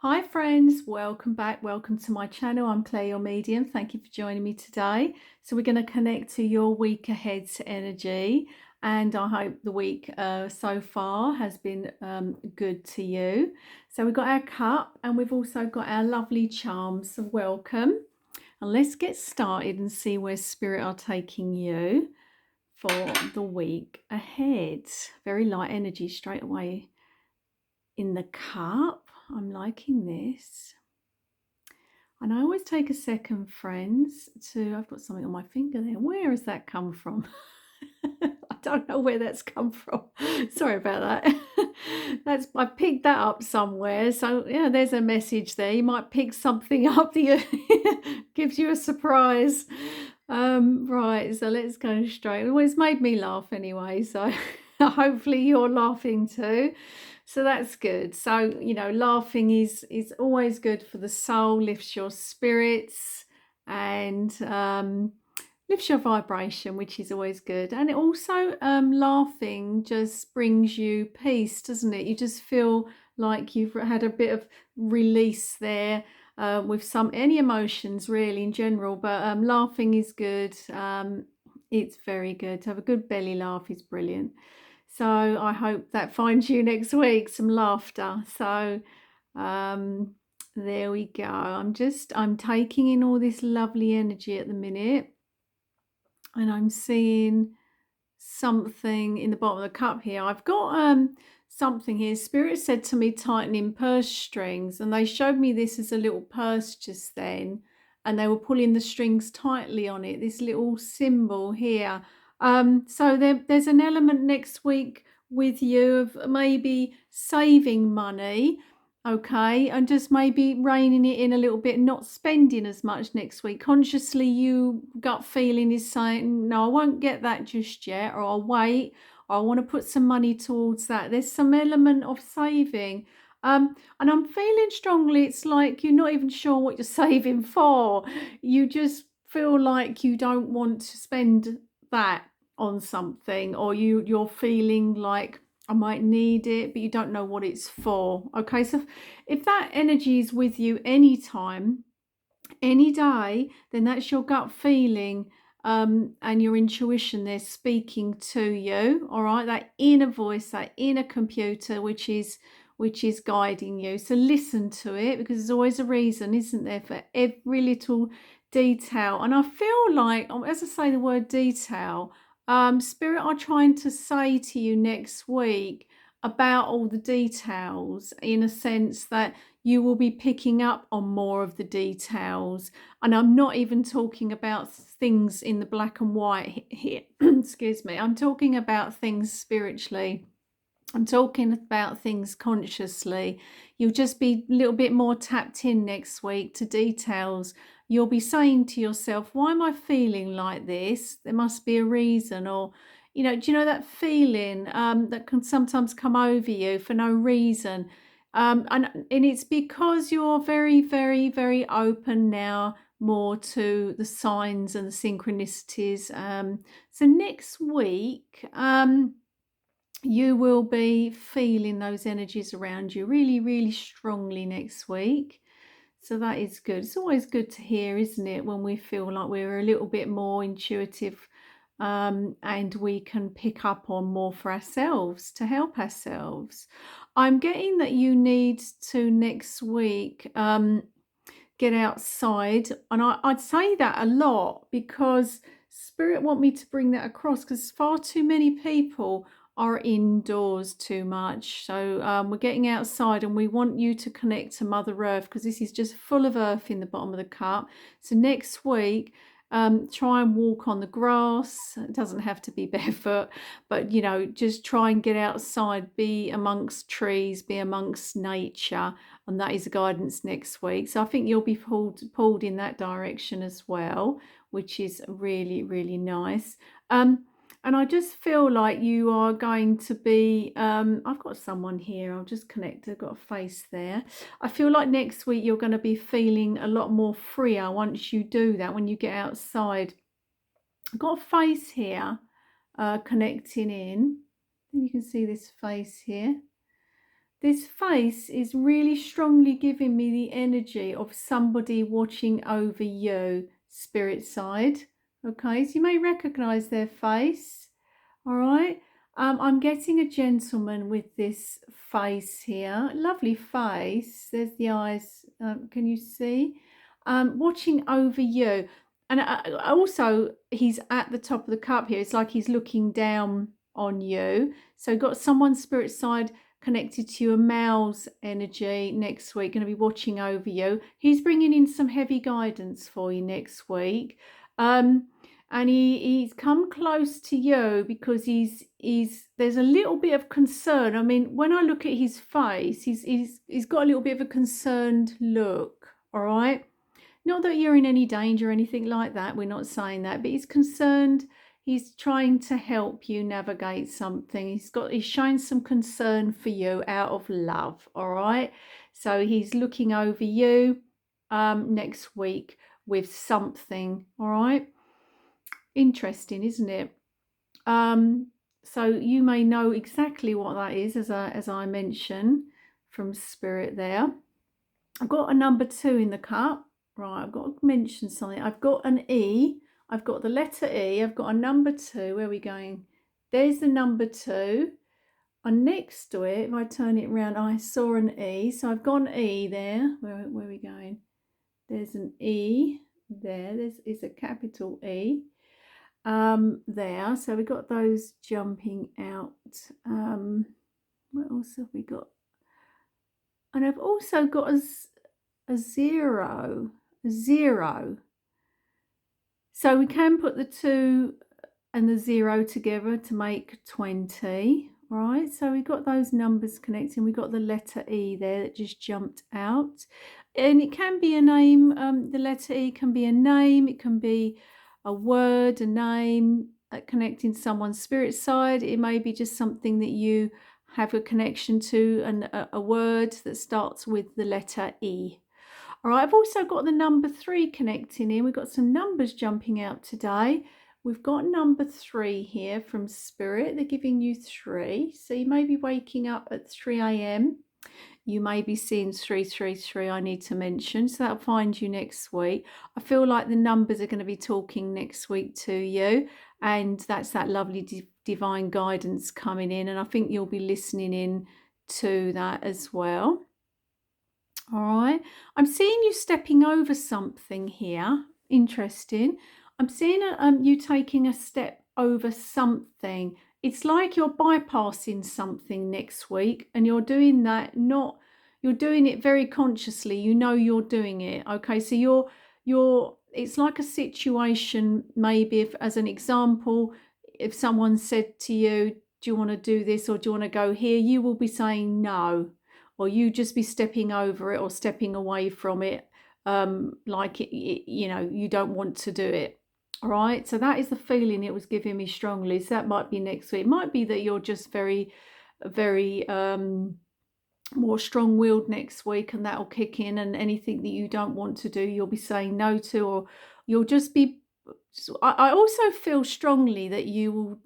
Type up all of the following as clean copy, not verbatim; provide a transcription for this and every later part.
Hi friends, welcome back. Welcome to my channel. I'm Claire, your medium. Thank you for joining me today. So we're going to connect to your week ahead's energy, and I hope the week so far has been good to you. So we've got our cup and we've also got our lovely charms. So welcome, and let's get started and see where spirit are taking you for the week ahead. Very light energy straight away in the cup. I'm liking this. And I always take a second, friends, I've got something on my finger there. Where has that come from? I don't know where that's come from. Sorry about that. I picked that up somewhere. So yeah, there's a message there. You might pick something up that gives you a surprise. Right, so let's go straight. Well, it's made me laugh anyway, so hopefully you're laughing too. So that's good. So, laughing is always good for the soul, lifts your spirits, and lifts your vibration, which is always good. And it also, laughing just brings you peace, doesn't it? You just feel like you've had a bit of release there, with any emotions really in general, but laughing is good. It's very good. To have a good belly laugh is brilliant. So I hope that finds you next week, some laughter. So there we go. I'm taking in all this lovely energy at the minute, and I'm seeing something in the bottom of the cup here. I've got something here. Spirit said to me, tightening purse strings, and they showed me this as a little purse just then, and they were pulling the strings tightly on it, this little symbol here. So there's an element next week with you of maybe saving money, okay, and just maybe reining it in a little bit, not spending as much next week. Consciously, you gut feeling is saying, no, I won't get that just yet, or I'll wait, or I want to put some money towards that. There's some element of saving. And I'm feeling strongly, it's like you're not even sure what you're saving for. You just feel like you don't want to spend that on something, or you're feeling like I might need it, but you don't know what it's for. Okay, so if that energy is with you anytime, any day, then that's your gut feeling, and your intuition there speaking to you. All right, that inner voice, that inner computer, which is guiding you. So listen to it, because there's always a reason, isn't there, for every little detail. And I feel like, as I say the word detail, spirit are trying to say to you next week about all the details, in a sense that you will be picking up on more of the details. And I'm not even talking about things in the black and white here. Excuse me. I'm talking about things spiritually. I'm talking about things consciously. You'll just be a little bit more tapped in next week to details. You'll be saying to yourself, why am I feeling like this? There must be a reason. Or, do you know that feeling that can sometimes come over you for no reason? And it's because you're very, very, very open now more to the signs and the synchronicities. So next week, you will be feeling those energies around you really, really strongly next week. So that is good. It's always good to hear, isn't it, when we feel like we're a little bit more intuitive, and we can pick up on more for ourselves to help ourselves. I'm getting that you need to next week get outside, and I'd say that a lot, because spirit want me to bring that across, because far too many people are indoors too much. So we're getting outside, and we want you to connect to Mother Earth, because this is just full of earth in the bottom of the cup. So next week, try and walk on the grass. It doesn't have to be barefoot, but just try and get outside, be amongst trees, be amongst nature, and that is a guidance next week. So I think you'll be pulled in that direction as well, which is really, really nice. And I just feel like you are going to be, I've got someone here, I'll just connect, I've got a face there. I feel like next week you're going to be feeling a lot more freer once you do that, when you get outside. I've got a face here, connecting in. You can see this face here. This face is really strongly giving me the energy of somebody watching over you, spirit side. Okay, so you may recognize their face. All right. I'm getting a gentleman with this face here. Lovely face. There's the eyes. Can you see? Watching over you. And also, he's at the top of the cup here. It's like he's looking down on you. So got someone spirit side connected to you, a male's energy next week, going to be watching over you. He's bringing in some heavy guidance for you next week. And he's come close to you because there's a little bit of concern. I mean, when I look at his face, he's got a little bit of a concerned look. All right, not that you're in any danger or anything like that. We're not saying that, but he's concerned. He's trying to help you navigate something. He's showing some concern for you out of love. All right, so he's looking over you next week with something. All right. Interesting, isn't it? So you may know exactly what that is, as I mentioned from spirit there. I've got a number 2 in the cup. Right, I've got to mention something. I've got an E. I've got the letter E. I've got a number 2. Where are we going? There's the number 2. And next to it, if I turn it around, I saw an E. So I've got an E there. Where are we going? There's an E there. There's a capital E. There, so we got those jumping out. What else have we got? And I've also got a zero. So we can put the 2 and the 0 together to make 20. Right, so we got those numbers connecting. We got the letter E there that just jumped out, and it can be a name. The letter E can be a name. It can be a word, a name, connecting someone's spirit side. It may be just something that you have a connection to, and a word that starts with the letter E. All right, I've also got the number 3 connecting in. We've got some numbers jumping out today. We've got number 3 here from spirit. They're giving you 3. So you may be waking up at 3 a.m. You may be seeing 333, I need to mention. So that'll find you next week. I feel like the numbers are going to be talking next week to you. And that's that lovely divine guidance coming in. And I think you'll be listening in to that as well. All right. I'm seeing you stepping over something here. Interesting. I'm seeing you taking a step over something. It's like you're bypassing something next week, and you're doing that you're doing it very consciously. You know you're doing it. Okay, so it's like a situation, maybe, if, as an example, if someone said to you, do you want to do this or do you want to go here? You will be saying no, or you just be stepping over it or stepping away from it, like you don't want to do it. All right, so that is the feeling it was giving me strongly. So that might be next week. It might be that you're just very, very more strong-willed next week, and that'll kick in, and anything that you don't want to do, you'll be saying no to, or you'll just be. I also feel strongly that you will,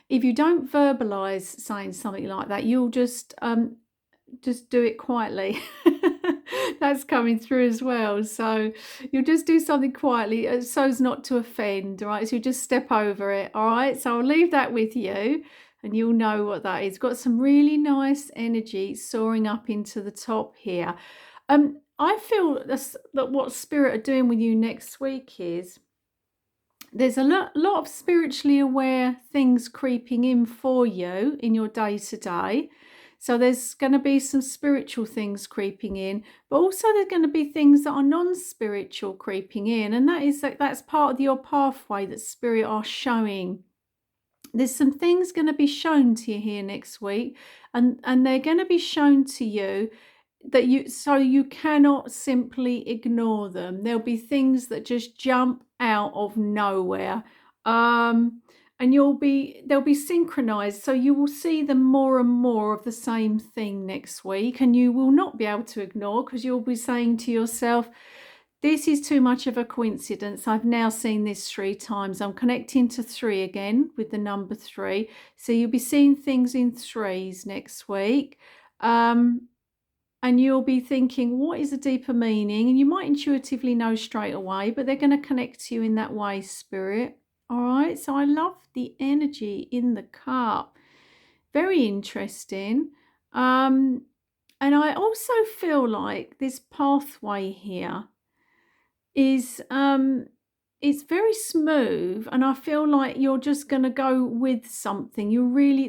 if you don't verbalize saying something like that, you'll just do it quietly. That's coming through as well. So you'll just do something quietly so as not to offend. All right, so you just step over it. All right, so I'll leave that with you, and you'll know what that is. Got some really nice energy soaring up into the top here. I feel that what spirit are doing with you next week is there's a lot of spiritually aware things creeping in for you in your day-to-day. So there's going to be some spiritual things creeping in, but also there's going to be things that are non-spiritual creeping in, and that's part of your pathway that spirit are showing. There's some things going to be shown to you here next week, and they're going to be shown to you that you cannot simply ignore them. There'll be things that just jump out of nowhere. And they'll be synchronized, so you will see them more and more of the same thing next week, and you will not be able to ignore, because you'll be saying to yourself, this is too much of a coincidence. I've now seen this 3 times. I'm connecting to 3 again with the number 3. So you'll be seeing things in 3s next week. And you'll be thinking, what is a deeper meaning? And you might intuitively know straight away, but they're going to connect to you in that way, Spirit. All right. So I love the energy in the cup. Very interesting. And I also feel like this pathway here is it's very smooth, and I feel like you're just going to go with something.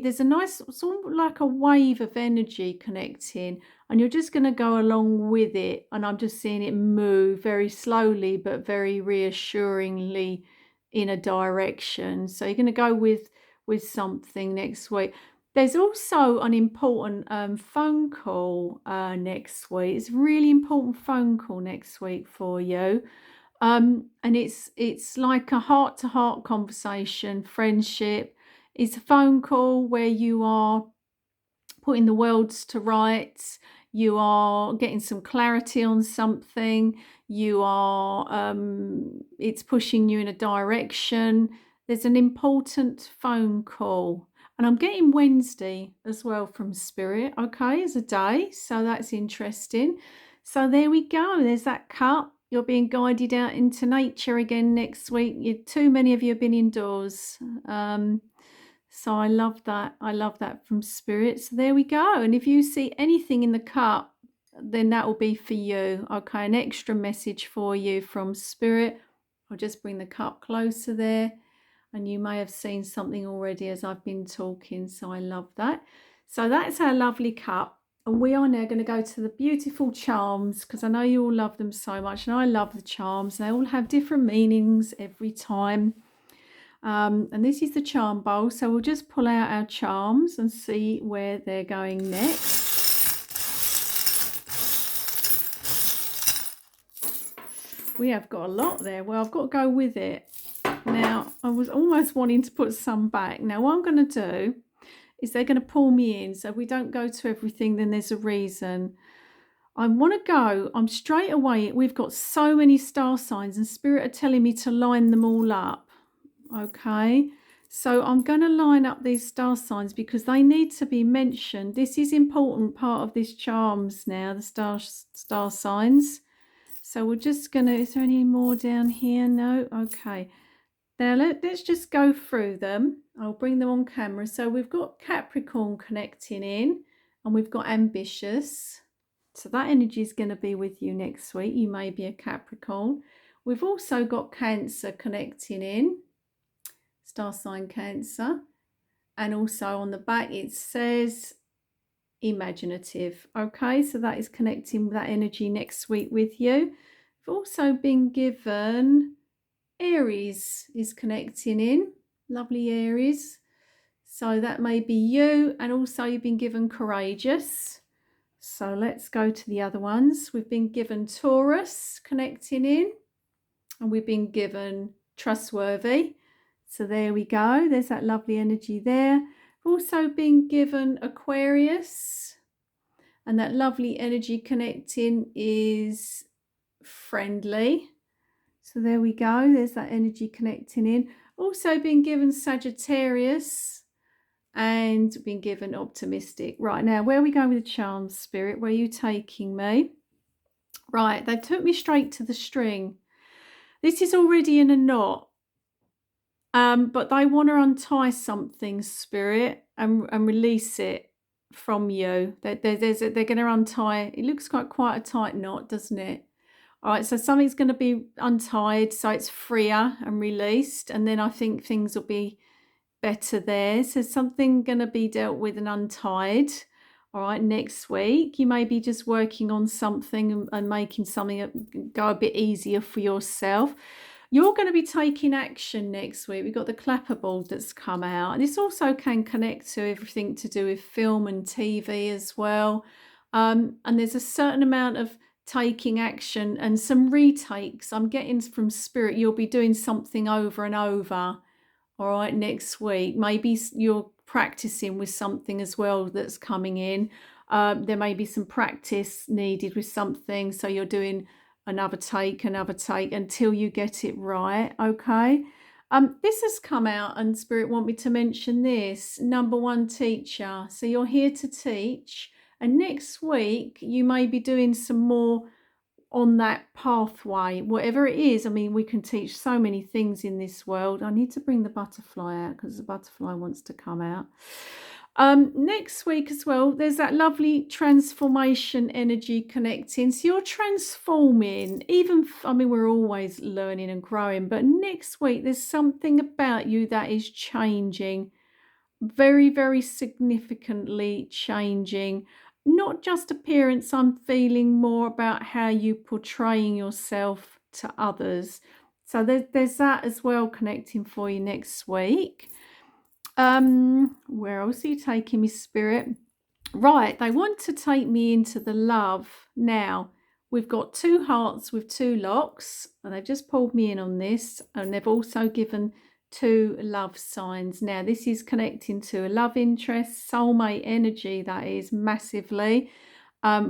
There's a nice sort of like a wave of energy connecting, and you're just going to go along with it, and I'm just seeing it move very slowly but very reassuringly in a direction. So you're going to go with something next week. There's also an important phone call next week. It's a really important phone call next week for you. And it's like a heart-to-heart conversation, friendship. It's a phone call where you are putting the worlds to rights. You are getting some clarity on something. You are it's pushing you in a direction. There's an important phone call. And I'm getting Wednesday as well from Spirit, okay, as a day. So that's interesting. So there we go. There's that cup. You're being guided out into nature again next week. Too many of you have been indoors. So I love that. I love that from Spirit. So there we go. And if you see anything in the cup, then that will be for you. Okay, an extra message for you from Spirit. I'll just bring the cup closer there. And you may have seen something already as I've been talking. So I love that. So that's our lovely cup. And we are now going to go to the beautiful charms, because I know you all love them so much. And I love the charms. They all have different meanings every time. And this is the charm bowl. So we'll just pull out our charms and see where they're going next. We have got a lot there. Well, I've got to go with it. Now, I was almost wanting to put some back. Now, what I'm going to do is they're going to pull me in. So if we don't go to everything, then there's a reason. I want to go. I'm straight away. We've got so many star signs, and Spirit are telling me to line them all up. Okay. So I'm going to line up these star signs because they need to be mentioned. This is important part of this charms now, the star signs. So we're just going to, is there any more down here? No. Okay. Now let's just go through them. I'll bring them on camera. So we've got Capricorn connecting in, and we've got ambitious. So that energy is going to be with you next week. You may be a Capricorn. We've also got Cancer connecting in, star sign Cancer. And also on the back it says imaginative. Okay, so that is connecting with that energy next week with you. We've also been given Aries is connecting in, lovely Aries. So that may be you, and also you've been given courageous. So let's go to the other ones. We've been given Taurus connecting in, and we've been given trustworthy. So there we go. There's that lovely energy there. We've also been given Aquarius, and that lovely energy connecting is friendly. So there we go. There's that energy connecting in. Also been given Sagittarius and been given optimistic. Right, now, where are we going with the charms, Spirit? Where are you taking me? Right, they took me straight to the string. This is already in a knot. But they want to untie something, Spirit, and release it from you. They're going to untie. It looks quite a tight knot, doesn't it? All right, so something's going to be untied, so it's freer and released, and then I think things will be better there. So something going to be dealt with and untied. All right, next week you may be just working on something and making something go a bit easier for yourself. You're going to be taking action next week. We've got the clapper board that's come out, and this also can connect to everything to do with film and TV as well. And there's a certain amount of taking action and some retakes. I'm getting from Spirit you'll be doing something over and over. All right, next week. Maybe you're practicing with something as well that's coming in. There may be some practice needed with something, so you're doing another take until you get it right. Okay. This has come out, and Spirit want me to mention this. Number one teacher. So you're here to teach, And next week, you may be doing some more on that pathway, whatever it is. I mean, we can teach so many things in this world. I need to bring the butterfly out because the butterfly wants to come out. Next week as well, there's that lovely transformation energy connecting. So you're transforming, I mean, we're always learning and growing, but next week there's something about you that is changing, very, very significantly changing. Not just appearance, I'm feeling more about how you portraying yourself to others. So there's that as well connecting for you next week. Where else are you taking me, Spirit? Right, they want to take me into the love. Now, we've got 2 hearts with 2 locks, and they've just pulled me in on this, and they've also given 2 love signs. Now, this is connecting to a love interest, soulmate energy, that is massively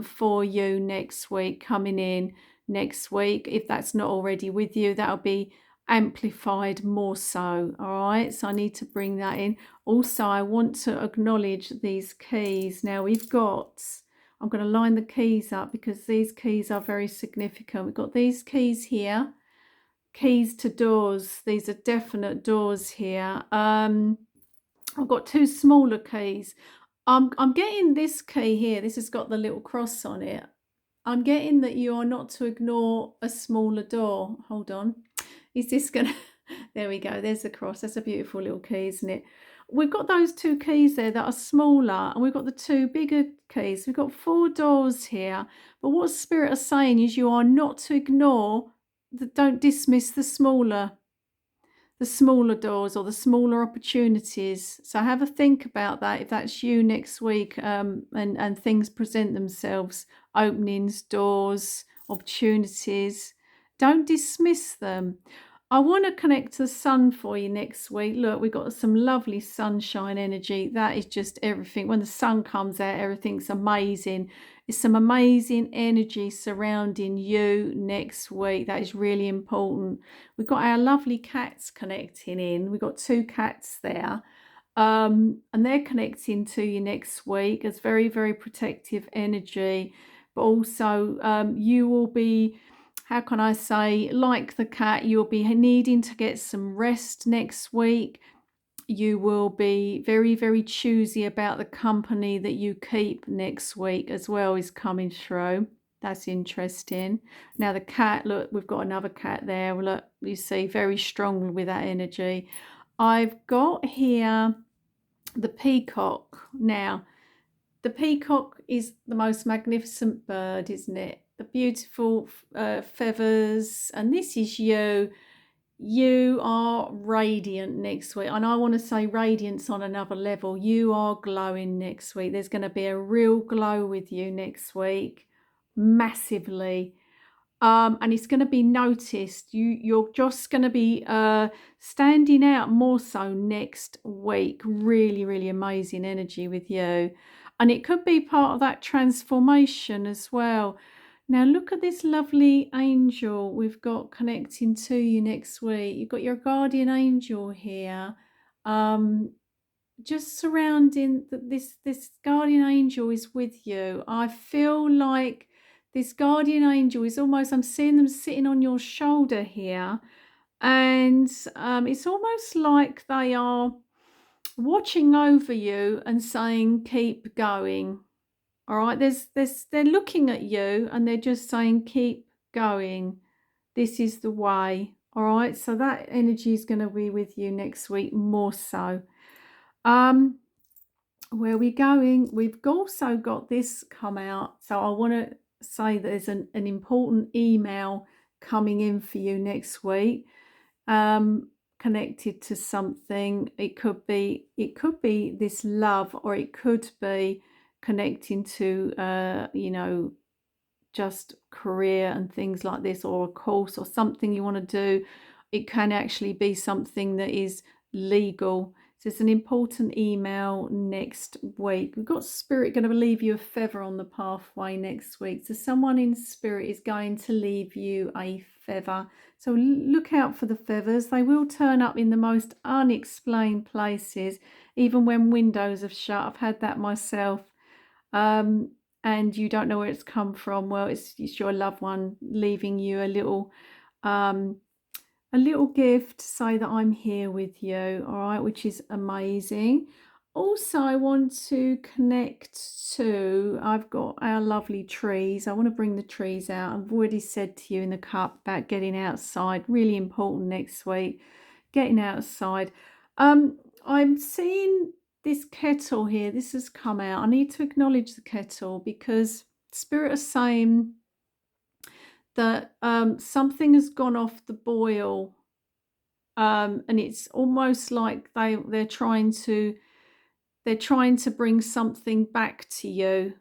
for you next week, coming in next week. If that's not already with you, that'll be amplified more so. All right, so I need to bring that in. Also, I want to acknowledge these keys. Now we've got, I'm going to line the keys up because these keys are very significant. We've got these keys here, keys to doors. These are definite doors here. I've got 2 smaller keys. I'm getting this key here. This has got the little cross on it. I'm getting that you are not to ignore a smaller door. Hold on. Is this going to... There we go. There's the cross. That's a beautiful little key, isn't it? We've got those 2 keys there that are smaller, and we've got the 2 bigger keys. We've got 4 doors here. But what Spirit are saying is you are not to ignore, don't dismiss the smaller doors or the smaller opportunities. So have a think about that if that's you next week, and things present themselves, openings, doors, opportunities. Don't dismiss them. I want to connect to the sun for you next week. Look, we've got some lovely sunshine energy. That is just everything. When the sun comes out, everything's amazing. It's some amazing energy surrounding you next week. That is really important. We've got our lovely cats connecting in. We've got 2 cats there. And they're connecting to you next week. It's very, very protective energy. But also you will be, how can I say, like the cat, you'll be needing to get some rest next week. You will be very, very choosy about the company that you keep next week as well, is coming through. That's interesting. Now the cat, look, we've got another cat there. Look, you see, very strong with that energy. I've got here the peacock. Now, the peacock is the most magnificent bird, isn't it? The beautiful feathers, and this is you. You are radiant next week, and I want to say radiance on another level. You are glowing next week. There's going to be a real glow with you next week, massively. And it's going to be noticed. You're just going to be standing out more so next week. Really, really amazing energy with you. And it could be part of that transformation as well. Now look at this lovely angel we've got connecting to you next week. You've got your guardian angel here. Just surrounding this guardian angel is with you. I feel like this guardian angel is almost, I'm seeing them sitting on your shoulder here, and it's almost like they are watching over you and saying keep going. All right, they're looking at you and they're just saying keep going, this is the way. All right, so that energy is going to be with you next week more so. Where are we going? We've also got this come out, so I want to say there's an important email coming in for you next week, connected to something. It could be this love, or it could be connecting to you know, just career and things like this, or a course or something you want to do. It can actually be something that is legal. So it's an important email next week. We've got Spirit going to leave you a feather on the pathway next week. So someone in Spirit is going to leave you a feather. So look out for the feathers. They will turn up in the most unexplained places, even when windows have shut. I've had that myself. and you don't know where it's come from, well, it's your loved one leaving you um, a little gift to say that I'm here with you, all right, which is amazing. Also, I want to connect to, I've got our lovely trees. I want to bring the trees out. I've already said to you in the cup about getting outside, really important next week, getting outside. I'm seeing this kettle here. This has come out. I need to acknowledge the kettle because Spirit is saying that something has gone off the boil, and it's almost like they're trying to bring something back to you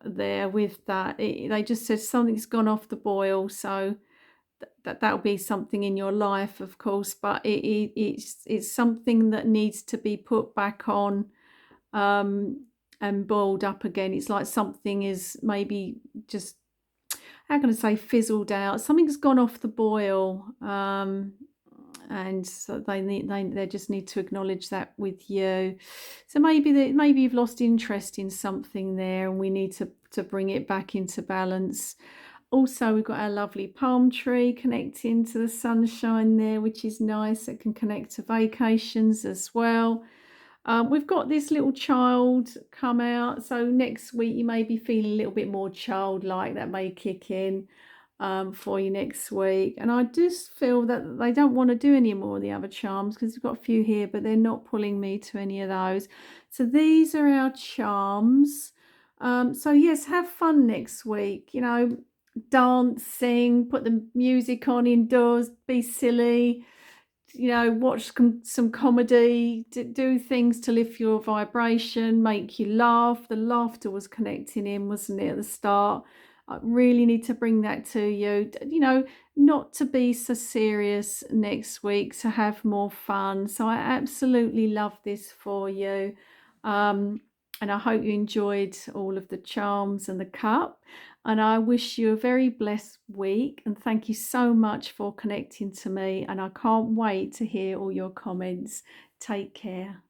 there with that. They just said something's gone off the boil, so that'll be something in your life, of course, but it's something that needs to be put back on, um, and boiled up again. It's like something is maybe just, how can I say, fizzled out. Something's gone off the boil, and so they just need to acknowledge that with you. So maybe you've lost interest in something there, and we need to bring it back into balance. Also, we've got our lovely palm tree connecting to the sunshine there, which is nice. It can connect to vacations as well. We've got this little child come out. So next week you may be feeling a little bit more childlike. That may kick in for you next week. And I just feel that they don't want to do any more of the other charms, because we've got a few here, but they're not pulling me to any of those. So these are our charms. So yes, have fun next week. You know, dance, sing, put the music on indoors, be silly, you know, watch some comedy, do things to lift your vibration, make you laugh. The laughter was connecting in, wasn't it, at the start? I really need to bring that to you. You know, not to be so serious next week, to have more fun. So I absolutely love this for you. And I hope you enjoyed all of the charms and the cup. And I wish you a very blessed week. And thank you so much for connecting to me. And I can't wait to hear all your comments. Take care.